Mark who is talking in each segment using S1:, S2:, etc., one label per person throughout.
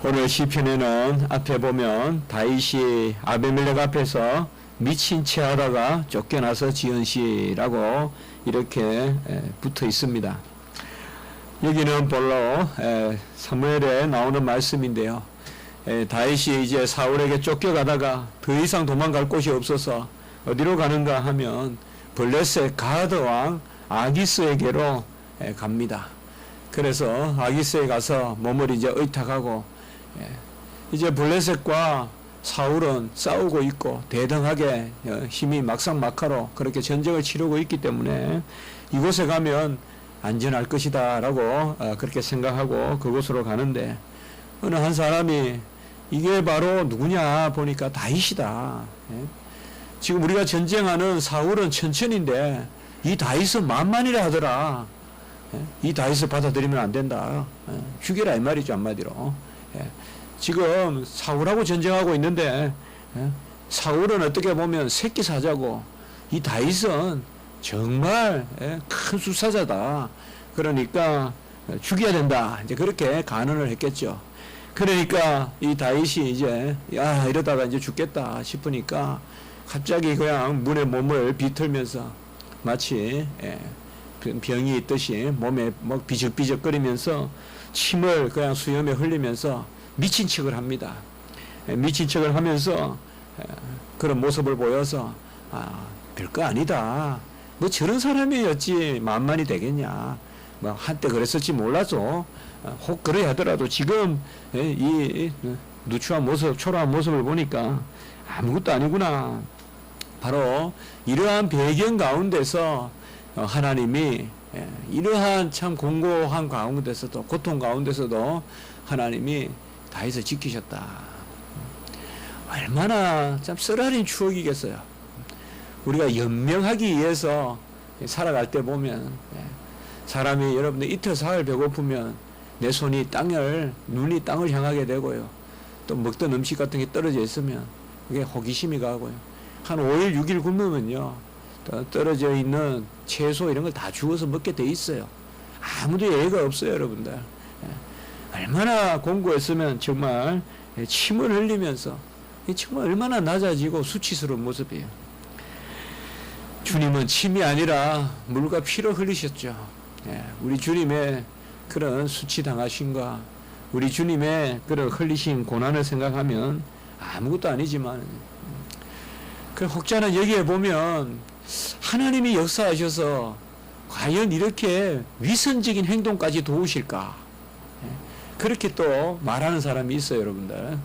S1: 오늘 시편에는 앞에 보면 다윗이 아비멜렉 앞에서 미친 채 하다가 쫓겨나서 지은 시라고 이렇게 붙어 있습니다. 여기는 본로 사무엘에 나오는 말씀인데요. 다윗이 이제 사울에게 쫓겨가다가 더 이상 도망갈 곳이 없어서 어디로 가는가 하면 블레셋 가드 왕 아기스에게로 갑니다. 그래서 아기스에 가서 몸을 이제 의탁하고 이제 블레셋과 사울은 싸우고 있고 대등하게 힘이 막상막하로 그렇게 전쟁을 치르고 있기 때문에 이곳에 가면 안전할 것이다 라고 그렇게 생각하고 그곳으로 가는데 어느 한 사람이 이게 바로 누구냐 보니까 다윗이다. 지금 우리가 전쟁하는 사울은 천천인데 이 다윗은 만만이라 하더라. 이 다윗을 받아들이면 안 된다. 죽여라 이 말이죠 한마디로. 지금 사울하고 전쟁하고 있는데 사울은 어떻게 보면 새끼 사자고 이 다윗은 정말 큰 수사자다. 그러니까 죽여야 된다. 이제 그렇게 간언을 했겠죠. 그러니까 이 다윗이 이제 이러다가 이제 죽겠다 싶으니까 갑자기 그냥 문에 몸을 비틀면서 마치 병이 있듯이 몸에 뭐 비적비적거리면서 침을 그냥 수염에 흘리면서 미친 척을 합니다. 미친 척을 하면서 그런 모습을 보여서 별거 아니다. 뭐 저런 사람이었지 만만이 되겠냐. 뭐 한때 그랬을지 몰라도 혹 그래야 하더라도 지금 이 누추한 모습, 초라한 모습을 보니까 아무것도 아니구나. 바로 이러한 배경 가운데서 하나님이 이러한 참 공고한 가운데서도 고통 가운데서도 하나님이 다윗을 지키셨다. 얼마나 참 쓰라린 추억이겠어요. 우리가 연명하기 위해서 살아갈 때 보면 사람이 여러분들 이틀 사흘 배고프면 내 손이 눈이 땅을 향하게 되고요. 또 먹던 음식 같은 게 떨어져 있으면 그게 호기심이 가고요. 한 5일 6일 굶으면요. 떨어져 있는 채소 이런 걸 다 주워서 먹게 돼 있어요. 아무도 예의가 없어요 여러분들. 얼마나 공고했으면 정말 침을 흘리면서 정말 얼마나 낮아지고 수치스러운 모습이에요. 주님은 침이 아니라 물과 피로 흘리셨죠. 우리 주님의 그런 수치당하심과 우리 주님의 그런 흘리신 고난을 생각하면 아무것도 아니지만 그 혹자는 여기에 보면 하나님이 역사하셔서 과연 이렇게 위선적인 행동까지 도우실까? 그렇게 또 말하는 사람이 있어요, 여러분들.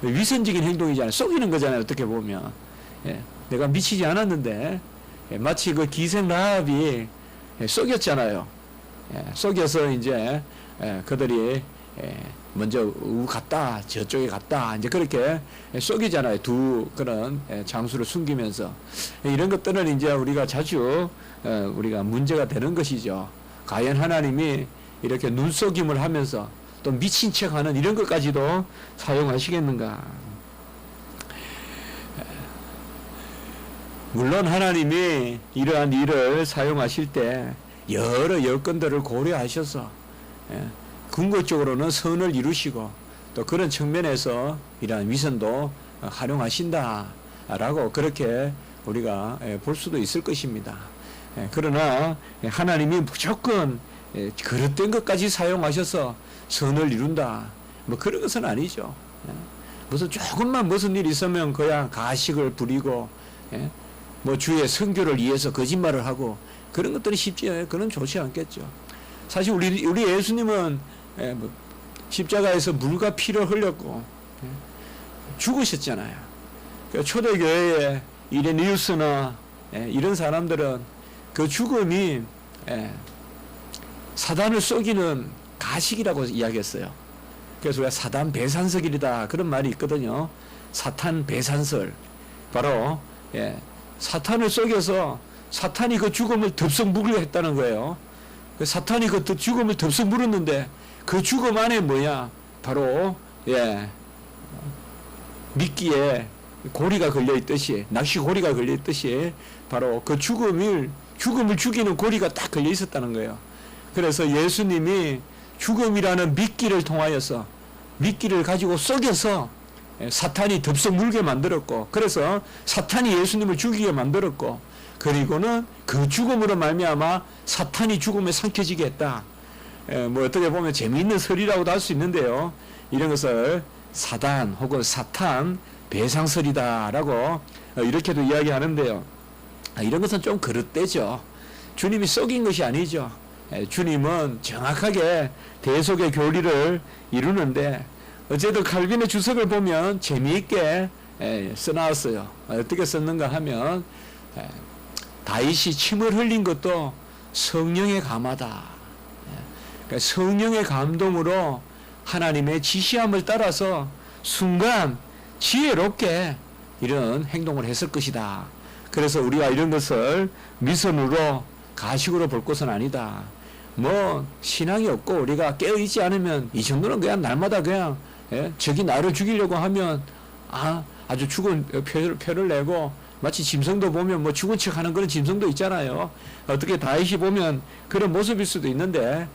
S1: 위선적인 행동이잖아요. 속이는 거잖아요, 어떻게 보면. 내가 미치지 않았는데, 마치 그 기생 라합이 속였잖아요. 속여서 이제 그들이 먼저 갔다, 저쪽에 갔다, 이제 그렇게 속이잖아요. 두 그런 장수를 숨기면서. 이런 것들은 이제 우리가 자주 우리가 문제가 되는 것이죠. 과연 하나님이 이렇게 눈속임을 하면서 또 미친 척 하는 이런 것까지도 사용하시겠는가? 물론 하나님이 이러한 일을 사용하실 때 여러 여건들을 고려하셔서 궁극적으로는 선을 이루시고 또 그런 측면에서 이러한 위선도 활용하신다라고 그렇게 우리가 볼 수도 있을 것입니다. 그러나 하나님이 무조건 그릇된 것까지 사용하셔서 선을 이룬다. 뭐 그런 것은 아니죠. 무슨 조금만 무슨 일이 있으면 그야 가식을 부리고 뭐 주의 선교를 위해서 거짓말을 하고 그런 것들이 그건 좋지 않겠죠. 사실 우리 예수님은 십자가에서 물과 피를 흘렸고 죽으셨잖아요. 초대교회의 이레니우스나 이런 사람들은 그 죽음이 사단을 속이는 가식이라고 이야기했어요. 그래서 우리가 사단 배산석이다 그런 말이 있거든요. 사탄 배산설. 바로 사탄을 속여서 사탄이 그 죽음을 덥석 물으려 했다는 거예요. 사탄이 그 죽음을 덥석 물었는데 그 죽음 안에 뭐야? 바로 미끼에 고리가 걸려 있듯이 낚시 고리가 걸려 있듯이 바로 그 죽음을 죽이는 고리가 딱 걸려 있었다는 거예요. 그래서 예수님이 죽음이라는 미끼를 통하여서 미끼를 가지고 속여서 사탄이 덥석 물게 만들었고, 그래서 사탄이 예수님을 죽이게 만들었고, 그리고는 그 죽음으로 말미암아 사탄이 죽음에 삼켜지게 했다. 뭐 어떻게 보면 재미있는 설이라고도 할 수 있는데요. 이런 것을 사단 혹은 사탄 배상설이다라고 이렇게도 이야기하는데요. 이런 것은 좀 그릇되죠. 주님이 속인 것이 아니죠. 주님은 정확하게 대속의 교리를 이루는데, 어제도 칼빈의 주석을 보면 재미있게 써놨어요. 어떻게 썼는가 하면, 다윗이 침을 흘린 것도 성령의 감화다. 그러니까 성령의 감동으로 하나님의 지시함을 따라서 순간 지혜롭게 이런 행동을 했을 것이다. 그래서 우리가 이런 것을 미선으로 가식으로 볼 것은 아니다. 뭐 신앙이 없고 우리가 깨어있지 않으면 이 정도는 그냥 날마다 그냥 적이 나를 죽이려고 하면 아주 죽은 표를 내고, 마치 짐승도 보면 뭐 죽은 척 하는 그런 짐승도 있잖아요. 어떻게 다윗이 보면 그런 모습일 수도 있는데,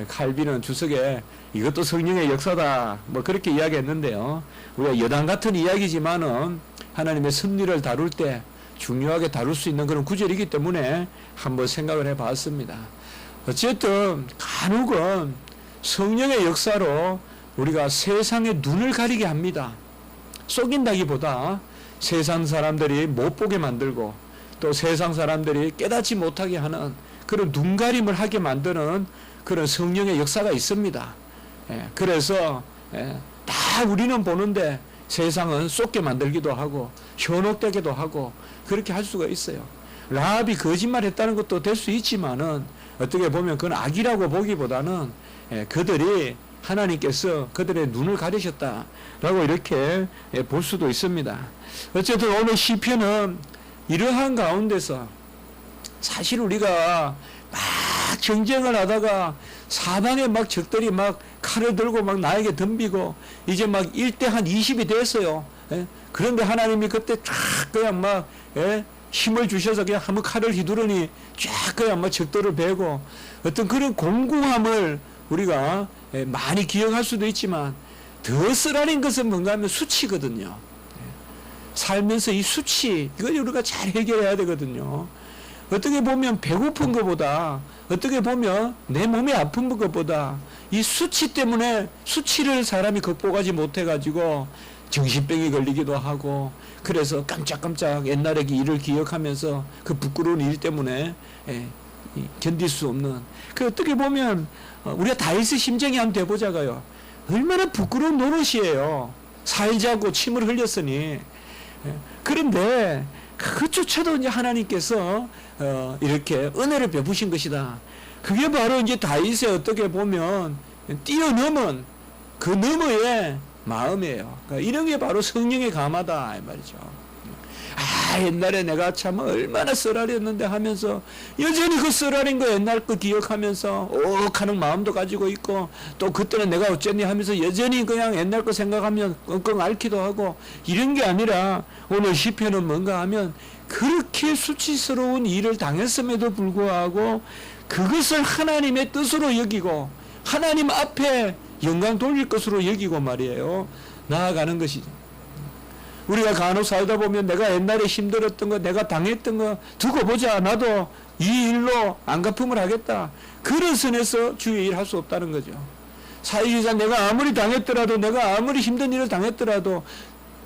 S1: 칼빈은 주석에 이것도 성령의 역사다 뭐 그렇게 이야기했는데요. 우리가 여당 같은 이야기지만은 하나님의 섭리를 다룰 때 중요하게 다룰 수 있는 그런 구절이기 때문에 한번 생각을 해 봤습니다. 어쨌든 간혹은 성령의 역사로 우리가 세상의 눈을 가리게 합니다. 속인다기보다 세상 사람들이 못 보게 만들고, 또 세상 사람들이 깨닫지 못하게 하는 그런 눈가림을 하게 만드는 그런 성령의 역사가 있습니다. 그래서 다 우리는 보는데 세상은 쏟게 만들기도 하고 현혹되기도 하고 그렇게 할 수가 있어요. 라합이 거짓말했다는 것도 될 수 있지만은, 어떻게 보면 그건 악이라고 보기보다는 그들이 하나님께서 그들의 눈을 가리셨다라고 이렇게 볼 수도 있습니다. 어쨌든 오늘 시편은 이러한 가운데서 사실 우리가 막 경쟁을 하다가 사방에 막 적들이 막 칼을 들고 막 나에게 덤비고 이제 막 1대 한 20이 됐어요. 그런데 하나님이 그때 쫙 그냥 막 힘을 주셔서 그냥 한번 칼을 휘두르니 쫙 그냥 막 적들을 베고, 어떤 그런 공고함을 우리가 많이 기억할 수도 있지만, 더 쓰라린 것은 뭔가 하면 수치거든요. 살면서 이 수치, 이걸 우리가 잘 해결해야 되거든요. 어떻게 보면 배고픈 것보다, 어떻게 보면 내 몸이 아픈 것보다 이 수치 때문에, 수치를 사람이 극복하지 못해가지고 정신병이 걸리기도 하고, 그래서 깜짝깜짝 옛날의 일을 기억하면서 그 부끄러운 일 때문에 견딜 수 없는, 그 어떻게 보면 우리가 다윗의 심정이 한번 돼보자가요. 얼마나 부끄러운 노릇이에요. 살자고 침을 흘렸으니. 그런데 그조차도 이제 하나님께서 이렇게 은혜를 베푸신 것이다. 그게 바로 이제 다윗의 어떻게 보면 뛰어넘은 그 너머의 마음이에요. 그러니까 이런 게 바로 성령의 감화다 이 말이죠. 옛날에 내가 참 얼마나 쓰라렸는데 하면서 여전히 그 쓰라린 거 옛날 거 기억하면서 오하는 마음도 가지고 있고, 또 그때는 내가 어쨌니 하면서 여전히 그냥 옛날 거 생각하면 끙끙 앓기도 하고, 이런 게 아니라 오늘 시편은 뭔가 하면 그렇게 수치스러운 일을 당했음에도 불구하고 그것을 하나님의 뜻으로 여기고 하나님 앞에 영광 돌릴 것으로 여기고 말이에요. 나아가는 것이죠. 우리가 간혹 살다 보면 내가 옛날에 힘들었던 거, 내가 당했던 거 두고 보자. 나도 이 일로 안갚음을 하겠다. 그런 선에서 주의 일 할 수 없다는 거죠. 사실상 내가 아무리 당했더라도, 내가 아무리 힘든 일을 당했더라도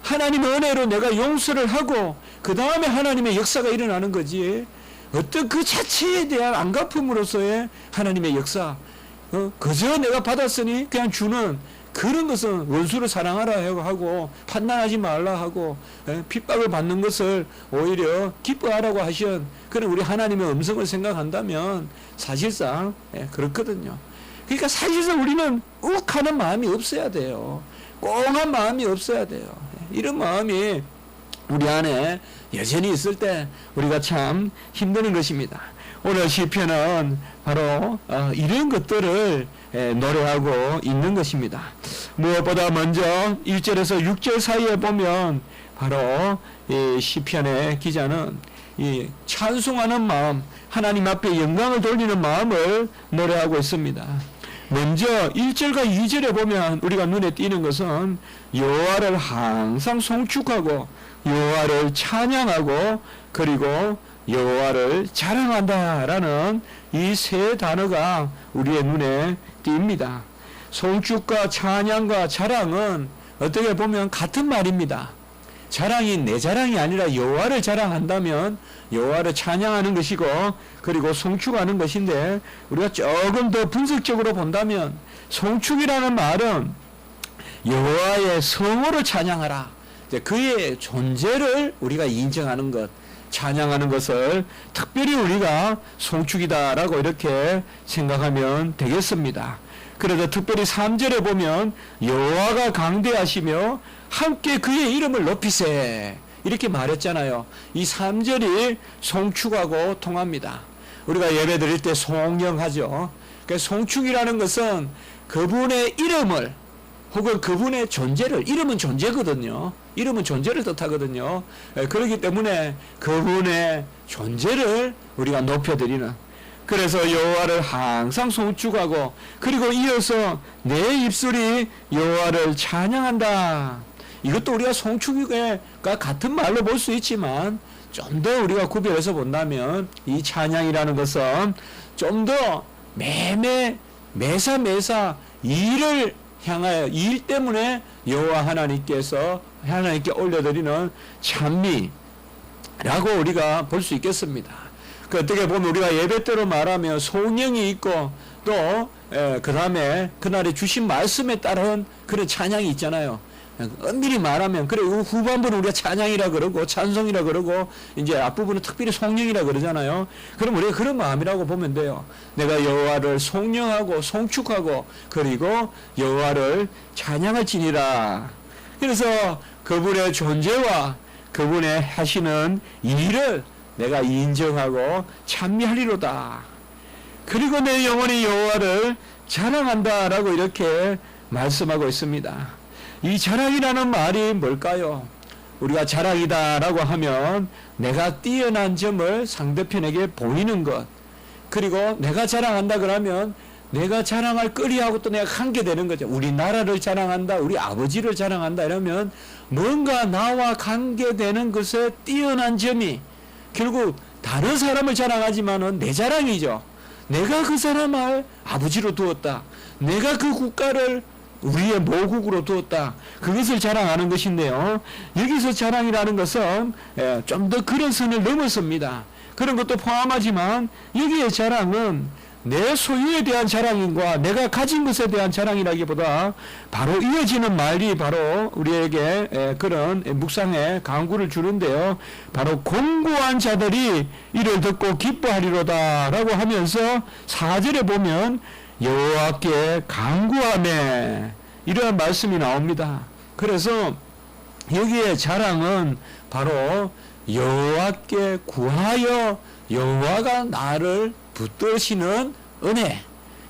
S1: 하나님의 은혜로 내가 용서를 하고 그 다음에 하나님의 역사가 일어나는 거지, 어떤 그 자체에 대한 안갚음으로서의 하나님의 역사, 그저 내가 받았으니 그냥 주는 그런 것은 원수를 사랑하라 하고 판단하지 말라 하고 핍박을 받는 것을 오히려 기뻐하라고 하신 그런 우리 하나님의 음성을 생각한다면 사실상 그렇거든요. 그러니까 사실상 우리는 욱하는 마음이 없어야 돼요. 꽁한 마음이 없어야 돼요. 이런 마음이 우리 안에 여전히 있을 때 우리가 참 힘드는 것입니다. 오늘 시편은 바로 이런 것들을 노래하고 있는 것입니다. 무엇보다 먼저 1절에서 6절 사이에 보면 바로 이 시편의 기자는 이 찬송하는 마음, 하나님 앞에 영광을 돌리는 마음을 노래하고 있습니다. 먼저 1절과 2절에 보면 우리가 눈에 띄는 것은 여호와를 항상 송축하고 여호와를 찬양하고 그리고 여호와를 자랑한다라는 이 세 단어가 우리의 눈에 띕니다. 송축과 찬양과 자랑은 어떻게 보면 같은 말입니다. 자랑이 내 자랑이 아니라 여호와를 자랑한다면 여호와를 찬양하는 것이고 그리고 송축하는 것인데 우리가 조금 더 분석적으로 본다면 송축이라는 말은 여호와의 성호를 찬양하라. 그의 존재를 우리가 인정하는 것, 찬양하는 것을 특별히 우리가 송축이다라고 이렇게 생각하면 되겠습니다. 그래서 특별히 3절에 보면 여호와가 강대하시며 함께 그의 이름을 높이세 이렇게 말했잖아요. 이 3절이 송축하고 통합니다. 우리가 예배 드릴 때 송영하죠. 그러니까 송축이라는 것은 그분의 이름을 혹은 그분의 존재를, 이름은 존재거든요. 이름은 존재를 뜻하거든요. 그렇기 때문에 그분의 존재를 우리가 높여드리는, 그래서 여호와를 항상 송축하고 그리고 이어서 내 입술이 여호와를 찬양한다. 이것도 우리가 송축과 같은 말로 볼 수 있지만 좀 더 우리가 구별해서 본다면 이 찬양이라는 것은 좀 더 매사 일을 향하여 일 때문에 여호와 하나님께 올려드리는 찬미라고 우리가 볼 수 있겠습니다. 그 어떻게 보면 우리가 예배 때로 말하면 송영이 있고 또 그 다음에 그날에 주신 말씀에 따른 그런 찬양이 있잖아요. 엄밀히 말하면 그래 후반부는 우리가 찬양이라 그러고 찬송이라 그러고 이제 앞부분은 특별히 송영이라 그러잖아요. 그럼 우리가 그런 마음이라고 보면 돼요. 내가 여호와를 송영하고 송축하고 그리고 여호와를 찬양할지니라. 그래서 그분의 존재와 그분의 하시는 일을 내가 인정하고 찬미하리로다. 그리고 내 영혼이 여호와를 자랑한다라고 이렇게 말씀하고 있습니다. 이 자랑이라는 말이 뭘까요? 우리가 자랑이다라고 하면 내가 뛰어난 점을 상대편에게 보이는 것, 그리고 내가 자랑한다 그러면 내가 자랑할 거리하고 또 내가 관계되는 거죠. 우리 나라를 자랑한다, 우리 아버지를 자랑한다 이러면 뭔가 나와 관계되는 것에 뛰어난 점이 결국 다른 사람을 자랑하지만은 내 자랑이죠. 내가 그 사람을 아버지로 두었다. 내가 그 국가를 우리의 모국으로 두었다. 그것을 자랑하는 것인데요. 여기서 자랑이라는 것은 좀 더 그런 선을 넘어섭니다. 그런 것도 포함하지만 여기의 자랑은 내 소유에 대한 자랑인과 내가 가진 것에 대한 자랑이라기보다 바로 이어지는 말이 바로 우리에게 그런 묵상의 강구를 주는데요. 바로 공고한 자들이 이를 듣고 기뻐하리로다 라고 하면서 4절에 보면 여호와께 간구하매 이러한 말씀이 나옵니다. 그래서 여기에 자랑은 바로 여호와께 구하여 여호와가 나를 붙드시는 은혜,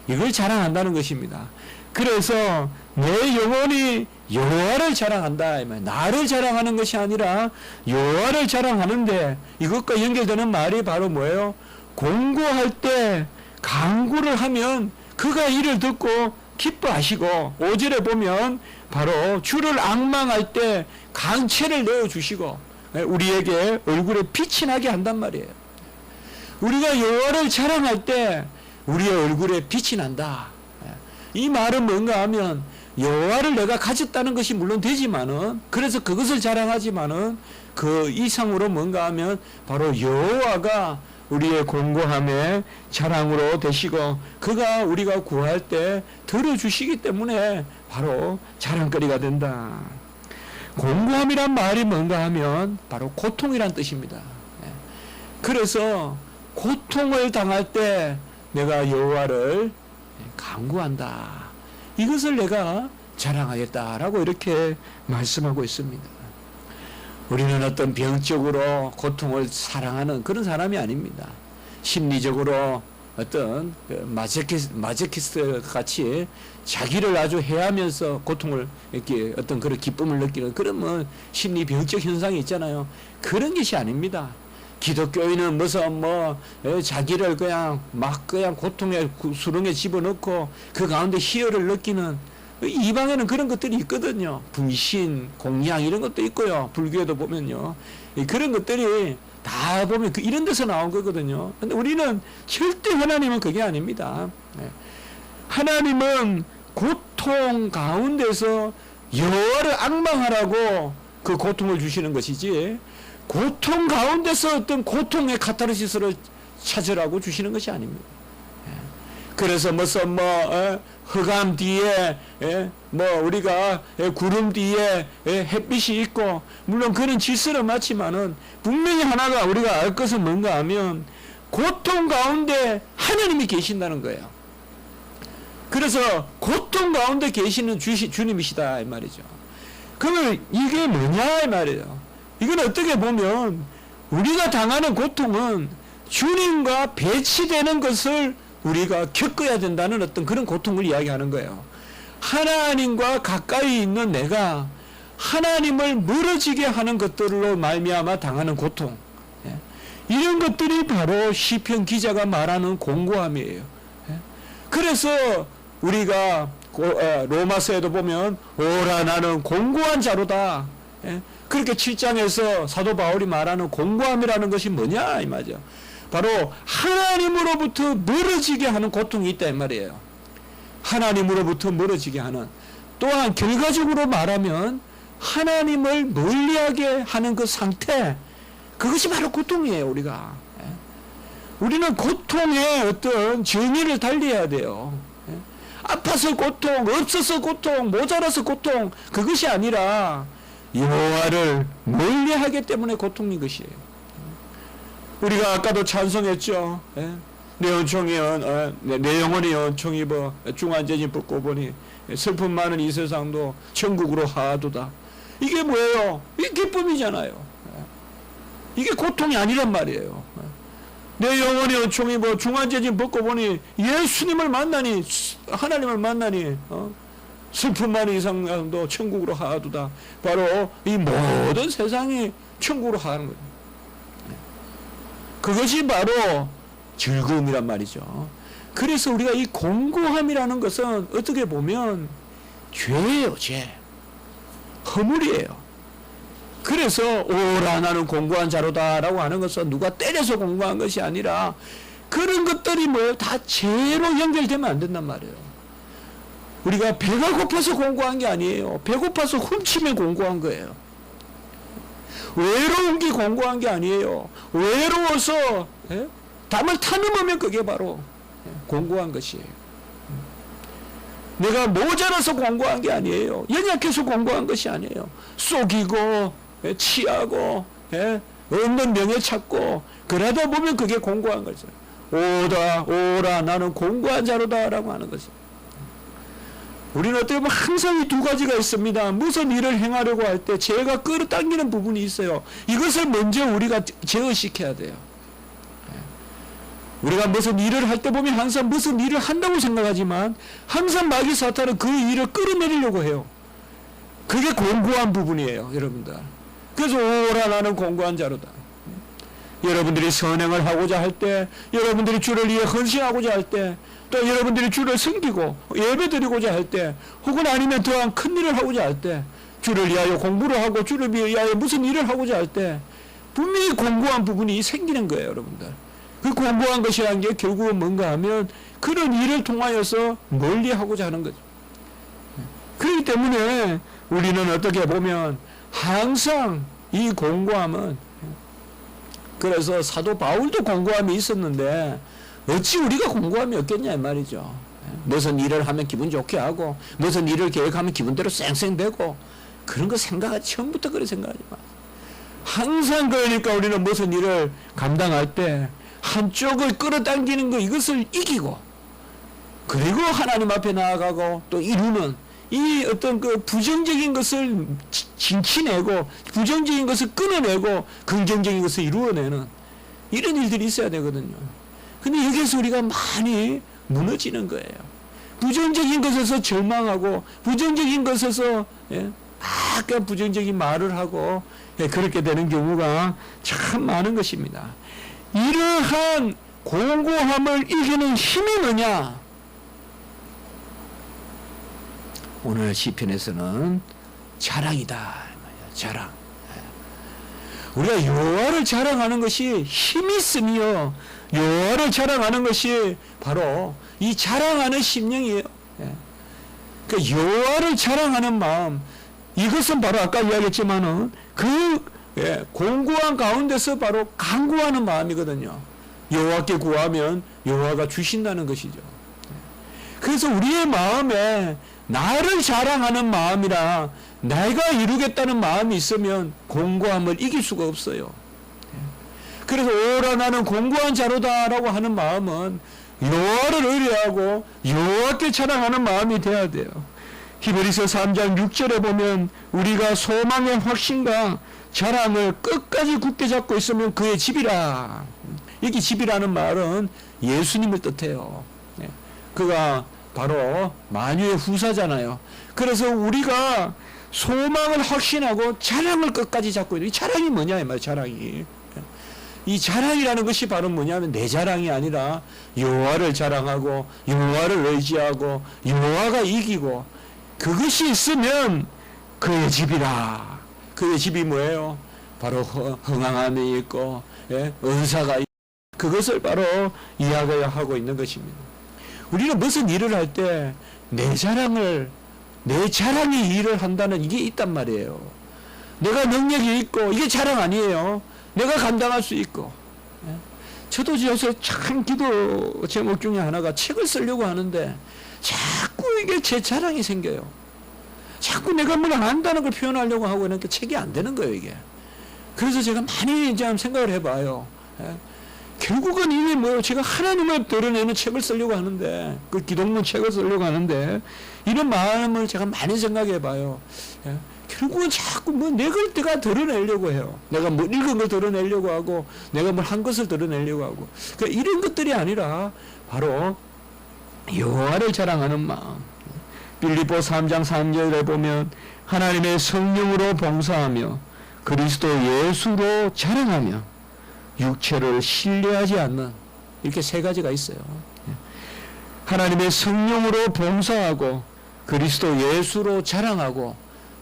S1: 이걸 자랑한다는 것입니다. 그래서 내 영혼이 여호와를 자랑한다. 나를 자랑하는 것이 아니라 여호와를 자랑하는데 이것과 연결되는 말이 바로 뭐예요? 공고할 때 간구를 하면 그가 이를 듣고 기뻐하시고 5절에 보면 바로 주를 앙망할 때 강채를 내어주시고 우리에게 얼굴에 빛이 나게 한단 말이에요. 우리가 여호와를 자랑할 때 우리의 얼굴에 빛이 난다. 이 말은 뭔가 하면 여호와를 내가 가졌다는 것이 물론 되지만은 그래서 그것을 자랑하지만은 그 이상으로 뭔가 하면 바로 여호와가 우리의 공고함의 자랑으로 되시고 그가 우리가 구할 때 들어주시기 때문에 바로 자랑거리가 된다. 공고함이란 말이 뭔가 하면 바로 고통이란 뜻입니다. 그래서 고통을 당할 때 내가 여호와를 간구한다. 이것을 내가 자랑하겠다라고 이렇게 말씀하고 있습니다. 우리는 어떤 병적으로 고통을 사랑하는 그런 사람이 아닙니다. 심리적으로 어떤 마저키스트 같이 자기를 아주 해하면서 고통을 이렇게 어떤 그런 기쁨을 느끼는 그런 심리 병적 현상이 있잖아요. 그런 것이 아닙니다. 기독교인은 무슨 자기를 그냥 고통의 수렁에 집어넣고 그 가운데 희열을 느끼는, 이방에는 그런 것들이 있거든요. 분신, 공양 이런 것도 있고요. 불교에도 보면요. 그런 것들이 다 보면 이런 데서 나온 거거든요. 근데 우리는 절대 하나님은 그게 아닙니다. 하나님은 고통 가운데서 여호와를 앙망하라고 그 고통을 주시는 것이지, 고통 가운데서 어떤 고통의 카타르시스를 찾으라고 주시는 것이 아닙니다. 그래서 무슨 흑암 뒤에 우리가 구름 뒤에 햇빛이 있고, 물론 그런 질서는 맞지만은 분명히 하나가 우리가 알 것은 뭔가 하면 고통 가운데 하나님이 계신다는 거예요. 그래서 고통 가운데 계시는 주님이시다 이 말이죠. 그러면 이게 뭐냐 이 말이에요. 이건 어떻게 보면 우리가 당하는 고통은 주님과 배치되는 것을 우리가 겪어야 된다는 어떤 그런 고통을 이야기하는 거예요. 하나님과 가까이 있는 내가 하나님을 멀어지게 하는 것들로 말미암아 당하는 고통, 이런 것들이 바로 시편 기자가 말하는 공고함이에요. 그래서 우리가 로마서에도 보면 오라 나는 공고한 자로다, 그렇게 7장에서 사도 바울이 말하는 공고함이라는 것이 뭐냐 이 말이죠. 바로 하나님으로부터 멀어지게 하는 고통이 있다 이 말이에요. 하나님으로부터 멀어지게 하는, 또한 결과적으로 말하면 하나님을 멀리하게 하는 그 상태, 그것이 바로 고통이에요. 우리는 고통의 어떤 정의를 달리해야 돼요. 아파서 고통, 없어서 고통, 모자라서 고통, 그것이 아니라 여호와를 멀리하기 때문에 고통인 것이에요. 우리가 아까도 찬송했죠. 내 영혼이 연총이 입어 중환전이 벗고 보니 슬픔 많은 이 세상도 천국으로 하도다. 이게 뭐예요? 이게 기쁨이잖아요. 이게 고통이 아니란 말이에요. 내 영혼이 연총이 입어 중환전이 벗고 보니 예수님을 만나니, 하나님을 만나니 슬픔 많은 이 세상도 천국으로 하도다. 바로 이 모든 세상이 천국으로 하는 거예요. 그것이 바로 즐거움이란 말이죠. 그래서 우리가 이 공고함이라는 것은 어떻게 보면 죄예요, 죄. 허물이에요. 그래서 오라 나는 공고한 자로다 라고 하는 것은 누가 때려서 공고한 것이 아니라 그런 것들이 뭐예요? 다 죄로 연결되면 안 된단 말이에요. 우리가 배가 고파서 공고한 게 아니에요. 배고파서 훔치면 공고한 거예요. 외로운 게 공고한 게 아니에요. 외로워서 담을 타넘으면 그게 바로 공고한 것이에요. 내가 모자라서 공고한 게 아니에요. 연약해서 공고한 것이 아니에요. 속이고 취하고 없는 명예 찾고 그러다 보면 그게 공고한 거죠. 오라 나는 공고한 자로다 라고 하는 거죠. 우리는 어떻게 보면 항상 이 두 가지가 있습니다. 무슨 일을 행하려고 할 때 죄가 끌어당기는 부분이 있어요. 이것을 먼저 우리가 제어시켜야 돼요. 우리가 무슨 일을 할 때 보면 항상 무슨 일을 한다고 생각하지만 항상 마귀 사탄은 그 일을 끌어내리려고 해요. 그게 공고한 부분이에요, 여러분들. 그래서 오라 나는 공고한 자로다. 여러분들이 선행을 하고자 할 때, 여러분들이 주를 위해 헌신하고자 할 때, 또 여러분들이 주를 섬기고 예배드리고자 할 때, 혹은 아니면 더한 큰 일을 하고자 할 때, 주를 위하여 공부를 하고 주를 위하여 무슨 일을 하고자 할 때 분명히 공고한 부분이 생기는 거예요, 여러분들. 그 공고한 것이라는 게 결국은 뭔가 하면 그런 일을 통하여서 멀리하고자 하는 거죠. 그렇기 때문에 우리는 어떻게 보면 항상 이 공고함은, 그래서 사도 바울도 공고함이 있었는데 어찌 우리가 공고함이 없겠냐 이 말이죠. 무슨 일을 하면 기분 좋게 하고 무슨 일을 계획하면 기분대로 쌩쌩대고 그런 거 생각하지, 처음부터 그런 생각하지 마. 항상 그러니까 우리는 무슨 일을 감당할 때 한쪽을 끌어당기는 거, 이것을 이기고 그리고 하나님 앞에 나아가고 또 이루는 이 어떤 그 부정적인 것을 진치내고 부정적인 것을 끊어내고 긍정적인 것을 이루어내는 이런 일들이 있어야 되거든요. 근데 여기에서 우리가 많이 무너지는 거예요. 부정적인 것에서 절망하고 부정적인 것에서 막 부정적인 말을 하고 그렇게 되는 경우가 참 많은 것입니다. 이러한 공고함을 이기는 힘이 뭐냐? 오늘 시편에서는 자랑이다. 자랑. 우리가 여호와를 자랑하는 것이 힘이 있으며 여호와를 자랑하는 것이 바로 이 자랑하는 심령이에요. 그 여호와를 자랑하는 마음, 이것은 바로 아까 이야기했지만은 그 공고한 가운데서 바로 간구하는 마음이거든요. 여호와께 구하면 여호와가 주신다는 것이죠. 그래서 우리의 마음에 나를 자랑하는 마음이라 내가 이루겠다는 마음이 있으면 공고함을 이길 수가 없어요. 그래서 오라 나는 공고한 자로다라고 하는 마음은 여호와를 의뢰하고 여호와께 자랑하는 마음이 돼야 돼요. 히브리서 3장 6절에 보면 우리가 소망의 확신과 자랑을 끝까지 굳게 잡고 있으면 그의 집이라. 여기 집이라는 말은 예수님을 뜻해요. 그가 바로 만유의 후사잖아요. 그래서 우리가 소망을 확신하고 자랑을 끝까지 잡고 있는 이 자랑이 뭐냐 이 말. 자랑이 이 자랑이라는 것이 바로 뭐냐면 내 자랑이 아니라 여호와를 자랑하고 여호와를 의지하고 여호와가 이기고 그것이 있으면 그의 집이라. 그의 집이 뭐예요? 바로 흥황함이 있고 은사가 있고 그것을 바로 이야기하고 있는 것입니다. 우리는 무슨 일을 할 때 내 자랑이 일을 한다는 이게 있단 말이에요. 내가 능력이 있고 이게 자랑 아니에요. 내가 감당할 수 있고. 저도 요새 참 기도 제목 중에 하나가 책을 쓰려고 하는데 자꾸 이게 제 자랑이 생겨요. 자꾸 내가 뭘 안다는 걸 표현하려고 하고 이렇게 책이 안 되는 거예요, 이게. 그래서 제가 많이 이제 생각을 해봐요. 결국은 이게 뭐예요? 제가 하나님을 드러내는 책을 쓰려고 하는데, 그 기독론 책을 쓰려고 하는데, 이런 마음을 제가 많이 생각해 봐요. 결국은 자꾸 내가 드러내려고 해요. 내가 뭐 읽은 걸 드러내려고 하고, 내가 뭘 한 것을 드러내려고 하고. 그러니까 이런 것들이 아니라, 바로, 여호와를 자랑하는 마음. 빌립보 3장 3절에 보면, 하나님의 성령으로 봉사하며, 그리스도 예수로 자랑하며, 육체를 신뢰하지 않는 이렇게 세 가지가 있어요. 하나님의 성령으로 봉사하고 그리스도 예수로 자랑하고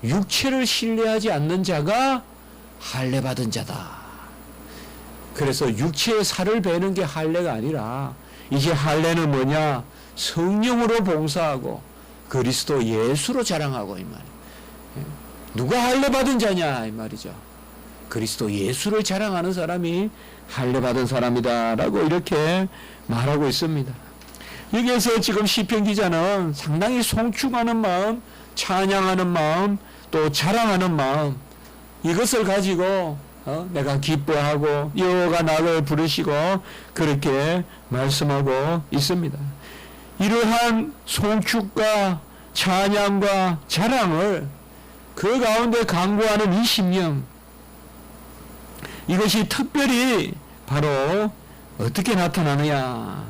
S1: 육체를 신뢰하지 않는 자가 할례 받은 자다. 그래서 육체의 살을 베는 게 할례가 아니라 이제 할례는 뭐냐? 성령으로 봉사하고 그리스도 예수로 자랑하고 이 말이에요. 누가 할례 받은 자냐 이 말이죠. 그리스도 예수를 자랑하는 사람이 할례 받은 사람이다라고 이렇게 말하고 있습니다. 여기에서 지금 시편 기자는 상당히 송축하는 마음, 찬양하는 마음, 또 자랑하는 마음 이것을 가지고 내가 기뻐하고 여호와가 나를 부르시고 그렇게 말씀하고 있습니다. 이러한 송축과 찬양과 자랑을 그 가운데 강구하는 이 심령 이것이 특별히 바로 어떻게 나타나느냐.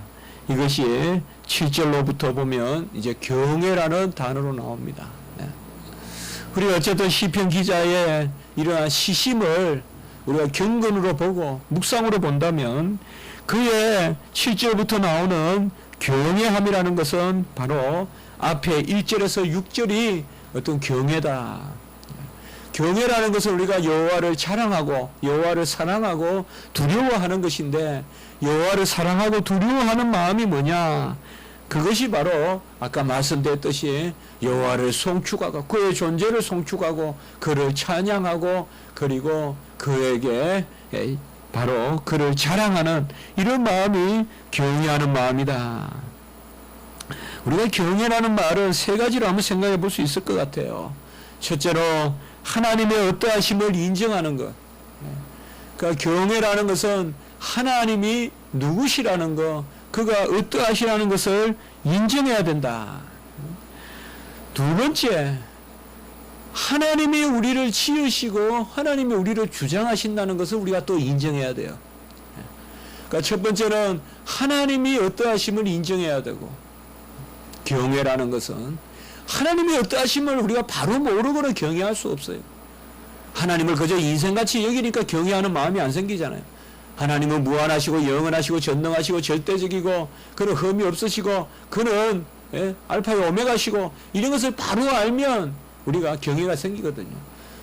S1: 이것이 7절로부터 보면 이제 경외라는 단어로 나옵니다. 우리가 어쨌든 시편 기자의 이러한 시심을 우리가 경건으로 보고 묵상으로 본다면 그의 7절부터 나오는 경외함이라는 것은 바로 앞에 1절에서 6절이 어떤 경외다. 경외라는 것은 우리가 여호와를 자랑하고 여호와를 사랑하고 두려워하는 것인데 여호와를 사랑하고 두려워하는 마음이 뭐냐? 그것이 바로 아까 말씀드렸듯이 여호와를 송축하고 그의 존재를 송축하고 그를 찬양하고 그리고 그에게 바로 그를 자랑하는 이런 마음이 경외하는 마음이다. 우리가 경외라는 말을 세 가지로 한번 생각해 볼 수 있을 것 같아요. 첫째로 하나님의 어떠하심을 인정하는 것. 그러니까 경외라는 것은 하나님이 누구시라는 것, 그가 어떠하시라는 것을 인정해야 된다. 두 번째, 하나님이 우리를 지으시고 하나님이 우리를 주장하신다는 것을 우리가 또 인정해야 돼요. 그러니까 첫 번째는 하나님이 어떠하심을 인정해야 되고, 경외라는 것은 하나님의 어떠하심을 우리가 바로 모르고는 경외할 수 없어요. 하나님을 그저 인생같이 여기니까 경외하는 마음이 안 생기잖아요. 하나님은 무한하시고 영원하시고 전능하시고 절대적이고 그는 흠이 없으시고 그는 알파의 오메가시고 이런 것을 바로 알면 우리가 경외가 생기거든요.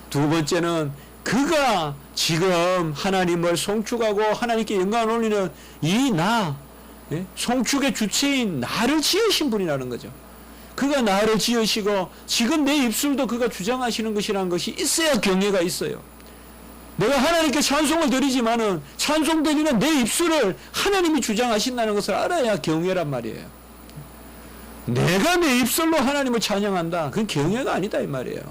S1: 두 번째는 그가 지금 하나님을 송축하고 하나님께 영광을 올리는 이 나, 송축의 주체인 나를 지으신 분이라는 거죠. 그가 나를 지으시고 지금 내 입술도 그가 주장하시는 것이라는 것이 있어야 경외가 있어요. 내가 하나님께 찬송을 드리지만은 찬송 드리는 내 입술을 하나님이 주장하신다는 것을 알아야 경외란 말이에요. 내가 내 입술로 하나님을 찬양한다. 그건 경외가 아니다 이 말이에요.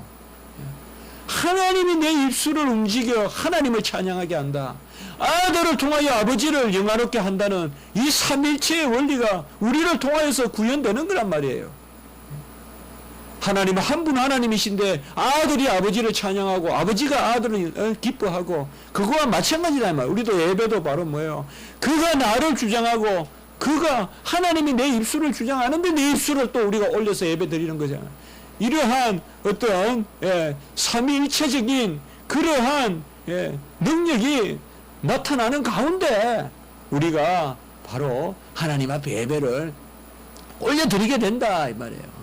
S1: 하나님이 내 입술을 움직여 하나님을 찬양하게 한다. 아들을 통하여 아버지를 영화롭게 한다는 이 삼일체의 원리가 우리를 통하여서 구현되는 거란 말이에요. 하나님은 한 분 하나님이신데 아들이 아버지를 찬양하고 아버지가 아들을 기뻐하고 그거와 마찬가지다 이 말. 우리도 예배도 바로 뭐예요? 그가 나를 주장하고 그가 하나님이 내 입술을 주장하는데 내 입술을 또 우리가 올려서 예배 드리는 거잖아요. 이러한 어떤 삼위일체적인 그러한 능력이 나타나는 가운데 우리가 바로 하나님 앞에 예배를 올려드리게 된다 이 말이에요.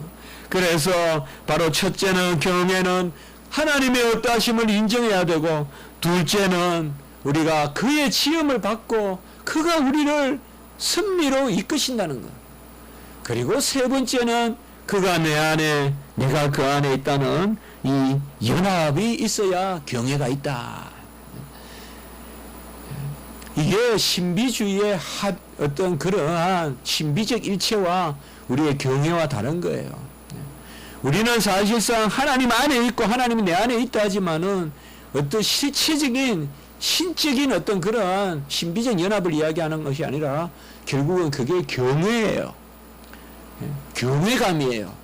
S1: 그래서 바로 첫째는 경외는 하나님의 어떠하심을 인정해야 되고, 둘째는 우리가 그의 지음을 받고 그가 우리를 승리로 이끄신다는 것. 그리고 세 번째는 그가 내 안에 내가 그 안에 있다는 이 연합이 있어야 경외가 있다. 이게 신비주의의 어떤 그러한 신비적 일체와 우리의 경외와 다른 거예요. 우리는 사실상 하나님 안에 있고 하나님이 내 안에 있다 하지만은 어떤 실체적인 신적인 어떤 그러한 신비적 연합을 이야기하는 것이 아니라 결국은 그게 경외예요. 경외감이에요.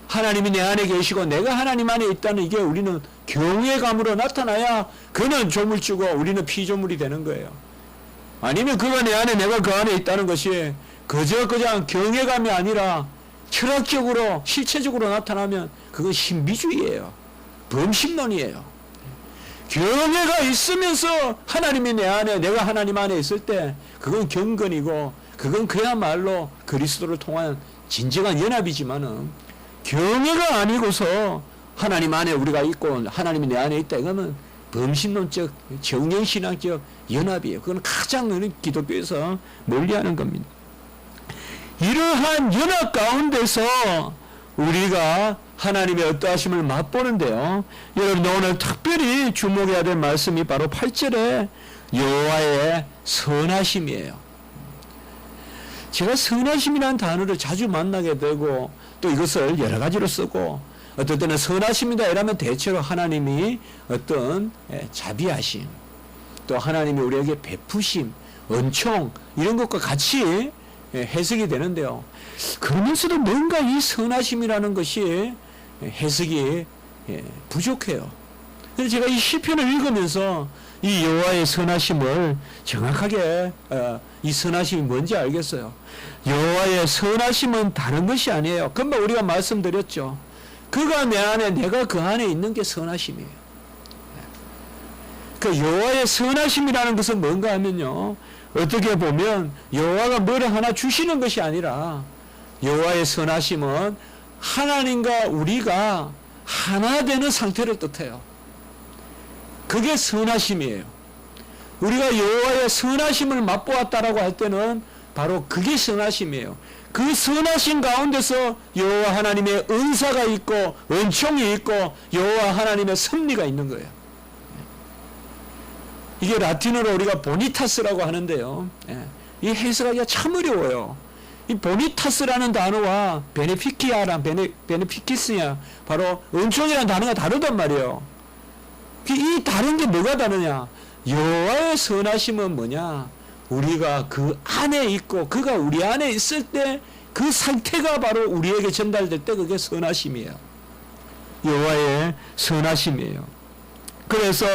S1: 하나님이 내 안에 계시고 내가 하나님 안에 있다는 이게 우리는 경외감으로 나타나야 그는 조물주고 우리는 피조물이 되는 거예요. 아니면 그가 내 안에 내가 그 안에 있다는 것이 그냥 경외감이 아니라 철학적으로 실체적으로 나타나면 그건 신비주의예요. 범신론이에요. 경외가 있으면서 하나님이 내 안에 내가 하나님 안에 있을 때 그건 경건이고 그건 그야말로 그리스도를 통한 진정한 연합이지만은 경외가 아니고서 하나님 안에 우리가 있고 하나님이 내 안에 있다 이거는 범신론적 정령신학적 연합이에요. 그건 가장 기독교에서 멀리하는 겁니다. 이러한 연합 가운데서 우리가 하나님의 어떠하심을 맛보는데요. 여러분 오늘 특별히 주목해야 될 말씀이 바로 8절에 여호와의 선하심이에요. 제가 선하심이라는 단어를 자주 만나게 되고 또 이것을 여러 가지로 쓰고 어떨 때는 선하심이다 이러면 대체로 하나님이 어떤 자비하심 또 하나님이 우리에게 베푸심, 은총 이런 것과 같이 해석이 되는데요. 그러면서도 뭔가 이 선하심이라는 것이 해석이 부족해요. 그래서 제가 이 시편을 읽으면서 이 여호와의 선하심을 정확하게 이 선하심이 뭔지 알겠어요. 여호와의 선하심은 다른 것이 아니에요. 금방 우리가 말씀드렸죠. 그가 내 안에 내가 그 안에 있는 게 선하심이에요. 그 여호와의 선하심이라는 것은 뭔가 하면요. 어떻게 보면 여호와가 뭐를 하나 주시는 것이 아니라 여호와의 선하심은 하나님과 우리가 하나 되는 상태를 뜻해요. 그게 선하심이에요. 우리가 여호와의 선하심을 맛보았다라고 할 때는 바로 그게 선하심이에요. 그 선하심 가운데서 여호와 하나님의 은사가 있고 은총이 있고 여호와 하나님의 섭리가 있는 거예요. 이게 라틴어로 우리가 보니타스라고 하는데요. 이 해석하기가 참 어려워요. 이 보니타스라는 단어와 베네피키아랑 베네피키스냐 바로 은총이라는 단어가 다르단 말이에요. 이 다른 게 뭐가 다르냐? 여호와의 선하심은 뭐냐? 우리가 그 안에 있고 그가 우리 안에 있을 때 그 상태가 바로 우리에게 전달될 때 그게 선하심이에요. 여호와의 선하심이에요. 그래서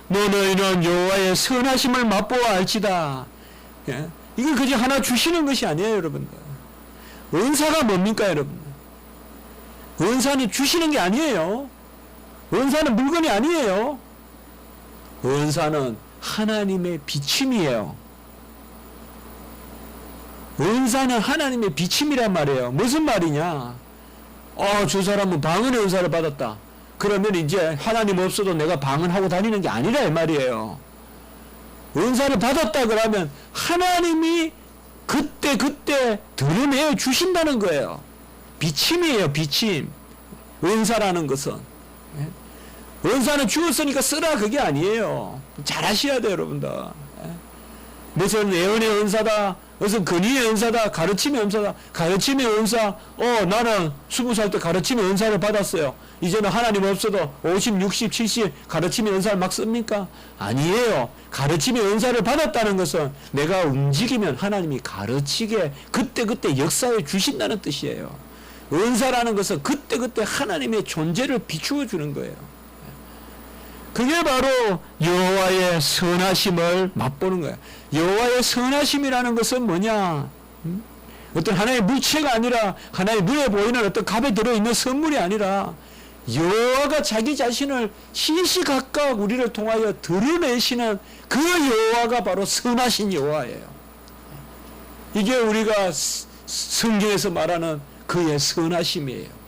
S1: 너희는 여호와의 선하심을 맛보아 알지다. 이걸 그저 하나 주시는 것이 아니에요, 여러분들. 은사가 뭡니까, 여러분? 은사는 주시는 게 아니에요. 은사는 물건이 아니에요. 은사는 하나님의 비침이에요. 은사는 하나님의 비침이란 말이에요. 무슨 말이냐? 저 사람은 방언의 은사를 받았다. 그러면 이제 하나님 없어도 내가 방언하고 다니는 게 아니라 이 말이에요. 은사를 받았다 그러면 하나님이 그때 드러내 주신다는 거예요. 비침이에요, 비침. 은사라는 것은. 은사는 주었으니까 쓰라 그게 아니에요. 잘 아셔야 돼요, 여러분들. 무슨 예언의 은사다, 무슨 근위의 은사다, 가르침의 은사다. 가르침의 은사, 나는 20살 때 가르침의 은사를 받았어요. 이제는 하나님 없어도 50, 60, 70 가르침의 은사를 막 씁니까? 아니에요. 가르침의 은사를 받았다는 것은 내가 움직이면 하나님이 가르치게 그때 역사해 주신다는 뜻이에요. 은사라는 것은 그때 하나님의 존재를 비추어 주는 거예요. 그게 바로 여호와의 선하심을 맛보는 거예요. 여호와의 선하심이라는 것은 뭐냐? 어떤 하나의 물체가 아니라 하나의 눈에 보이는 어떤 갑에 들어있는 선물이 아니라 여호와가 자기 자신을 시시각각 우리를 통하여 드러내시는 그 여호와가 바로 선하신 여호와예요. 이게 우리가 성경에서 말하는 그의 선하심이에요.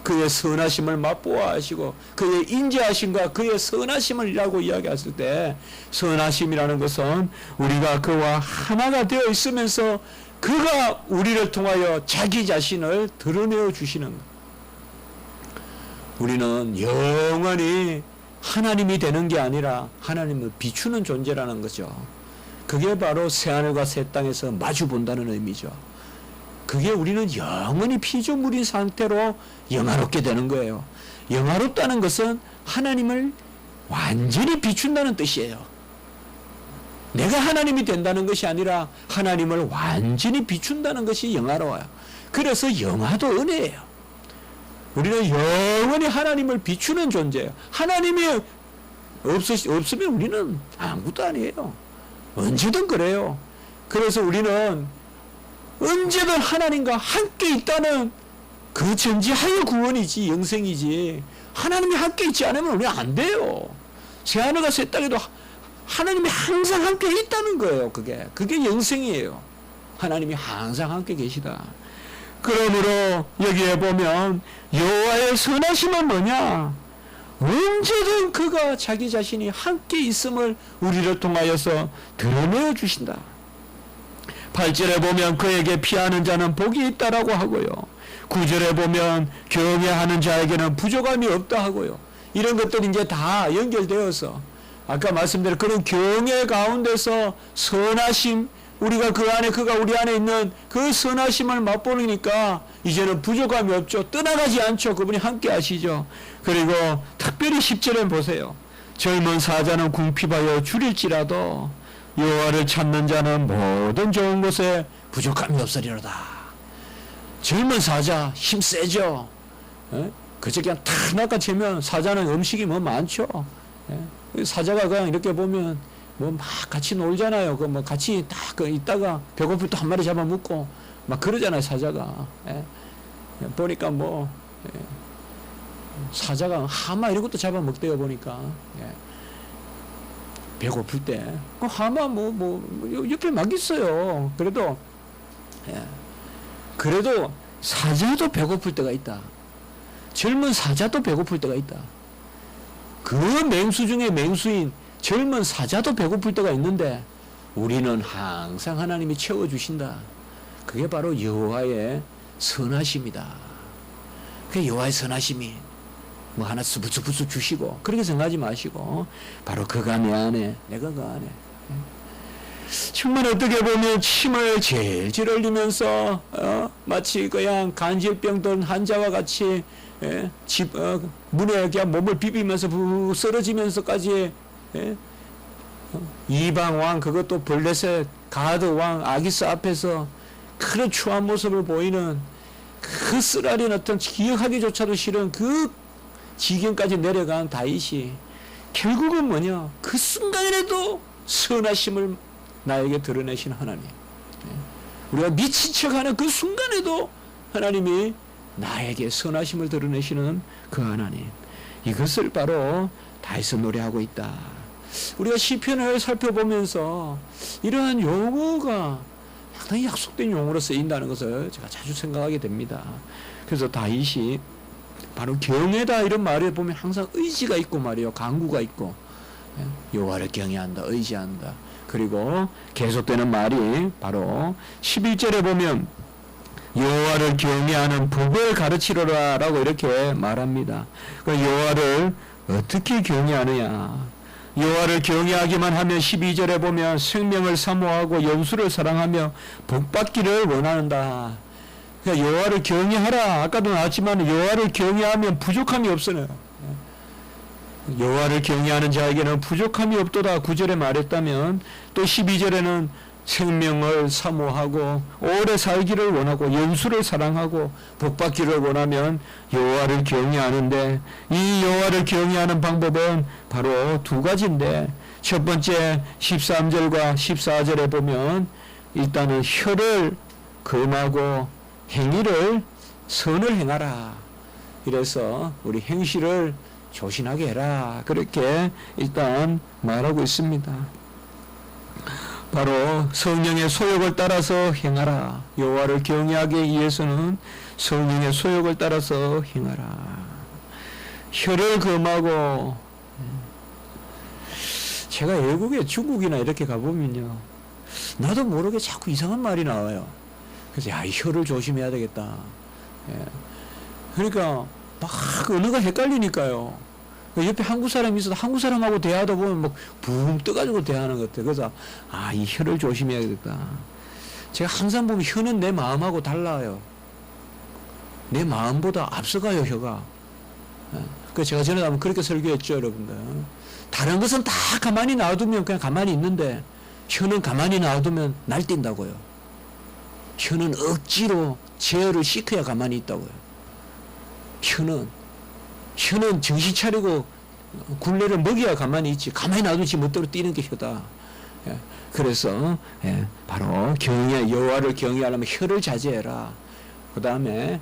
S1: 그의 선하심을 맛보아하시고 그의 인자하심과 그의 선하심을이라고 이야기했을 때, 선하심이라는 것은 우리가 그와 하나가 되어 있으면서 그가 우리를 통하여 자기 자신을 드러내어 주시는 것. 우리는 영원히 하나님이 되는 게 아니라 하나님을 비추는 존재라는 거죠. 그게 바로 새하늘과 새 땅에서 마주 본다는 의미죠. 그게 우리는 영원히 피조물인 상태로 영화롭게 되는 거예요. 영화롭다는 것은 하나님을 완전히 비춘다는 뜻이에요. 내가 하나님이 된다는 것이 아니라 하나님을 완전히 비춘다는 것이 영화로워요. 그래서 영화도 은혜예요. 우리는 영원히 하나님을 비추는 존재예요. 하나님이 없으면 우리는 아무것도 아니에요. 언제든 그래요. 그래서 우리는 언제든 하나님과 함께 있다는 그 전지하여 구원이지, 영생이지. 하나님이 함께 있지 않으면 우리는 안 돼요. 새하늘과 새 땅에도 하나님이 항상 함께 있다는 거예요. 그게 영생이에요. 하나님이 항상 함께 계시다. 그러므로 여기에 보면 여호와의 선하심은 뭐냐? 언제든 그가 자기 자신이 함께 있음을 우리를 통하여서 드러내어 주신다. 8절에 보면 그에게 피하는 자는 복이 있다라고 하고요. 9절에 보면 경외하는 자에게는 부족함이 없다 하고요. 이런 것들이 이제 다 연결되어서 아까 말씀드린 그런 경외 가운데서 선하심, 우리가 그 안에, 그가 우리 안에 있는 그 선하심을 맛보니까 이제는 부족함이 없죠. 떠나가지 않죠. 그분이 함께 하시죠. 그리고 특별히 10절에 보세요. 젊은 사자는 궁핍하여 줄일지라도 여호와를 찾는 자는 모든 좋은 것에 부족함이 없으리로다. 젊은 사자 힘 세죠. 그저 그냥 탁 낚아채면 사자는 음식이 뭐 많죠. 사자가 그냥 이렇게 보면 뭐 막 같이 놀잖아요. 그 뭐 같이 딱 있다가 배고플 때 한 마리 잡아 먹고 막 그러잖아요. 사자가. 보니까 뭐 사자가 하마 이런 것도 잡아 먹대요. 보니까. 배고플 때 하마 뭐 옆에 막 있어요. 그래도 사자도 배고플 때가 있다. 젊은 사자도 배고플 때가 있다. 그 맹수 중에 맹수인 젊은 사자도 배고플 때가 있는데 우리는 항상 하나님이 채워주신다. 그게 바로 여호와의 선하심이다. 그 여호와의 선하심이 뭐 하나 스부스부스 주시고 그렇게 생각하지 마시고 바로 그가 내 안에, 내가 그 안에. 정말 어떻게 보면 침을 질질 흘리면서 마치 그냥 간질병 든 환자와 같이 문에 그냥 몸을 비비면서 쓰러지면서까지 이방 왕, 그것도 블레셋 가드 왕 아기스 앞에서 그런 추한 모습을 보이는 그 쓰라린 어떤 기억하기조차도 싫은 그 지경까지 내려간 다윗이 결국은 뭐냐? 그 순간에도 선하심을 나에게 드러내신 하나님. 우리가 미친 척하는 그 순간에도 하나님이 나에게 선하심을 드러내시는 그 하나님. 이것을 바로 다윗은 노래하고 있다. 우리가 시편을 살펴보면서 이러한 용어가 상당히 약속된 용어로 쓰인다는 것을 제가 자주 생각하게 됩니다. 그래서 다윗이 바로 경외다 이런 말에 보면 항상 의지가 있고 말이에요. 강구가 있고 여호와를 경외한다, 의지한다. 그리고 계속되는 말이 바로 11절에 보면 여호와를 경외하는 법을 가르치려라 라고 이렇게 말합니다. 여호와를 어떻게 경외하느냐? 여호와를 경외하기만 하면 12절에 보면 생명을 사모하고 영수를 사랑하며 복받기를 원한다. 그러니까 여호와를 경외하라. 아까도 나왔지만 여호와를 경외하면 부족함이 없어요. 여호와를 경외하는 자에게는 부족함이 없도다 9절에 말했다면 또 12절에는 생명을 사모하고 오래 살기를 원하고 영수를 사랑하고 복받기를 원하면 여호와를 경외하는데, 이 여호와를 경외하는 방법은 바로 두 가지인데, 첫 번째 13절과 14절에 보면 일단은 혀를 금하고 행위를 선을 행하라. 이래서 우리 행실을 조신하게 해라. 그렇게 일단 말하고 있습니다. 바로 성령의 소욕을 따라서 행하라. 여호와를 경외하기 위해서는 성령의 소욕을 따라서 행하라. 혀를 금하고, 제가 외국에 중국이나 이렇게 가보면요, 나도 모르게 자꾸 이상한 말이 나와요. 그래서 야, 이 혀를 조심해야 되겠다. 그러니까 막 언어가 헷갈리니까요. 옆에 한국 사람이 있어도 한국 사람하고 대화하다 보면 막 붕 떠가지고 대화하는 것 같아요. 그래서 이 혀를 조심해야겠다. 제가 항상 보면 혀는 내 마음하고 달라요. 내 마음보다 앞서가요, 혀가. 그래서 제가 전에 가면 그렇게 설교했죠, 여러분들. 다른 것은 다 가만히 놔두면 그냥 가만히 있는데 혀는 가만히 놔두면 날뛴다고요. 혀는 억지로 제어를 시켜야 가만히 있다고요. 혀는 정신 차리고 굴레를 먹여야 가만히 있지, 가만히 놔두지 못대로 뛰는 게 혀다. 그래서 바로 여호와를 경외하려면 혀를 자제해라. 그 다음에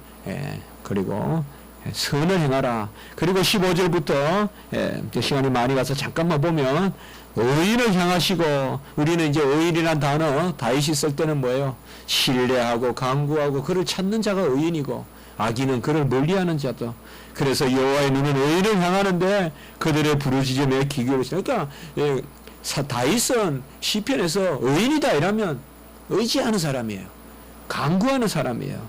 S1: 그리고 선을 행하라. 그리고 15절부터 시간이 많이 가서 잠깐만 보면 의인을 향하시고, 우리는 이제 의인이란 단어 다윗이 쓸 때는 뭐예요? 신뢰하고 강구하고 그를 찾는 자가 의인이고, 악인은 그를 멀리하는 자도. 그래서 여호와의 눈은 의인을 향하는데 그들의 부르짖음에 귀 기울이시다. 그러니까 다윗은 시편에서 의인이다 이러면 의지하는 사람이에요. 강구하는 사람이에요.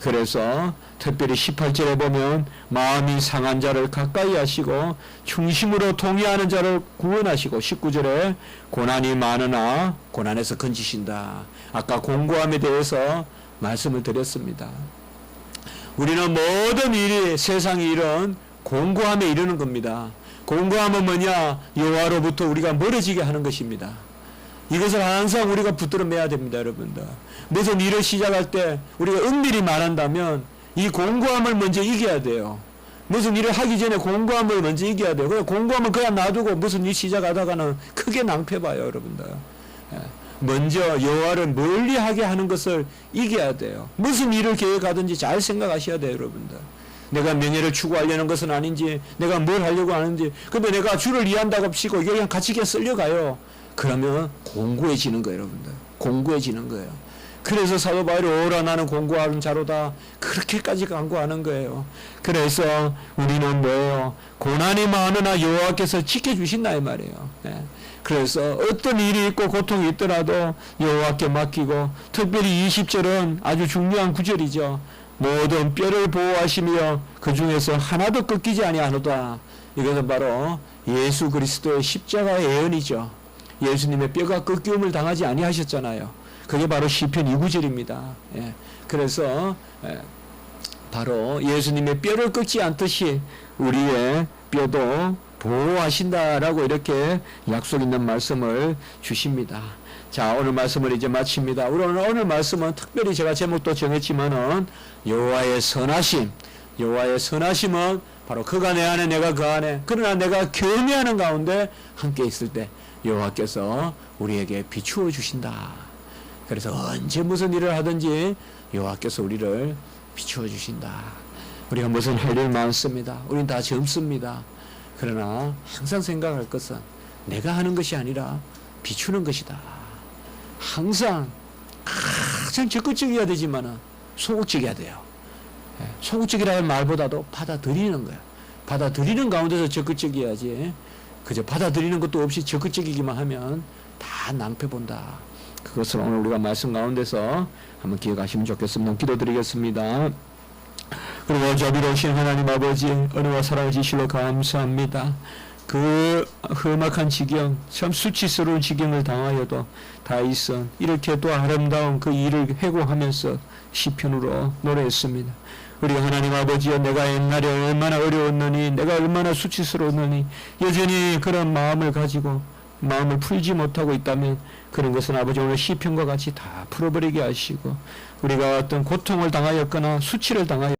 S1: 그래서 특별히 18절에 보면 마음이 상한 자를 가까이 하시고 중심으로 통회하는 자를 구원하시고, 19절에 고난이 많으나 고난에서 건지신다. 아까 공고함에 대해서 말씀을 드렸습니다. 우리는 모든 일이, 세상의 일은 공고함에 이르는 겁니다. 공고함은 뭐냐? 여호와로부터 우리가 멀어지게 하는 것입니다. 이것을 항상 우리가 붙들어 매야 됩니다, 여러분들. 무슨 일을 시작할 때 우리가 은밀히 말한다면 이 공고함을 먼저 이겨야 돼요. 무슨 일을 하기 전에 공고함을 먼저 이겨야 돼요. 그냥 공고함을 그냥 놔두고 무슨 일 시작하다가는 크게 낭패봐요, 여러분들. 먼저 여호와를 멀리하게 하는 것을 이겨야 돼요. 무슨 일을 계획하든지 잘 생각하셔야 돼요, 여러분들. 내가 명예를 추구하려는 것은 아닌지, 내가 뭘 하려고 하는지. 근데 내가 주를 이해한다고 치고 이게 그냥 같이 그냥 쓸려가요. 그러면 공고해지는 거예요, 여러분들. 공고해지는 거예요. 그래서 사도 바울이 오라 나는 공고하는 자로다, 그렇게까지 강구하는 거예요. 그래서 우리는 뭐예요? 고난이 많으나 여호와께서 지켜주신다 이 말이에요. 그래서 어떤 일이 있고 고통이 있더라도 여호와께 맡기고, 특별히 20절은 아주 중요한 구절이죠. 모든 뼈를 보호하시며 그 중에서 하나도 꺾이지 아니하노다. 이것은 바로 예수 그리스도의 십자가의 예언이죠. 예수님의 뼈가 꺾임을 당하지 아니하셨잖아요. 그게 바로 시편 2구절입니다. 그래서 바로 예수님의 뼈를 꺾지 않듯이 우리의 뼈도 보호하신다라고 이렇게 약속 있는 말씀을 주십니다. 자, 오늘 말씀을 이제 마칩니다. 오늘 말씀은 특별히 제가 제목도 정했지만은 여호와의 선하심. 여호와의 선하심은 바로 그가 내 안에 내가 그 안에, 그러나 내가 경외하는 가운데 함께 있을 때 여호와께서 우리에게 비추어 주신다. 그래서 언제 무슨 일을 하든지 여호와께서 우리를 비추어 주신다. 우리가 무슨 할 일 많습니다. 우린 다 젊습니다. 그러나 항상 생각할 것은 내가 하는 것이 아니라 비추는 것이다. 항상 적극적이어야 되지만 소극적이어야 돼요. 소극적이라는 말보다도 받아들이는 거예요. 받아들이는 가운데서 적극적이어야지 그저 받아들이는 것도 없이 적극적이기만 하면 다 낭패 본다. 그것을 오늘 우리가 말씀 가운데서 한번 기억하시면 좋겠습니다. 기도드리겠습니다. 그리고 자비로우신 하나님 아버지, 은혜와 사랑을 지실로 감사합니다. 그 험악한 지경, 참 수치스러운 지경을 당하여도 다윗은 이렇게 또 아름다운 그 일을 회고하면서 시편으로 노래했습니다. 우리 하나님 아버지여, 내가 옛날에 얼마나 어려웠느니, 내가 얼마나 수치스러웠느니 여전히 그런 마음을 가지고 마음을 풀지 못하고 있다면 그런 것은 아버지 오늘 시편과 같이 다 풀어버리게 하시고, 우리가 어떤 고통을 당하였거나 수치를 당하였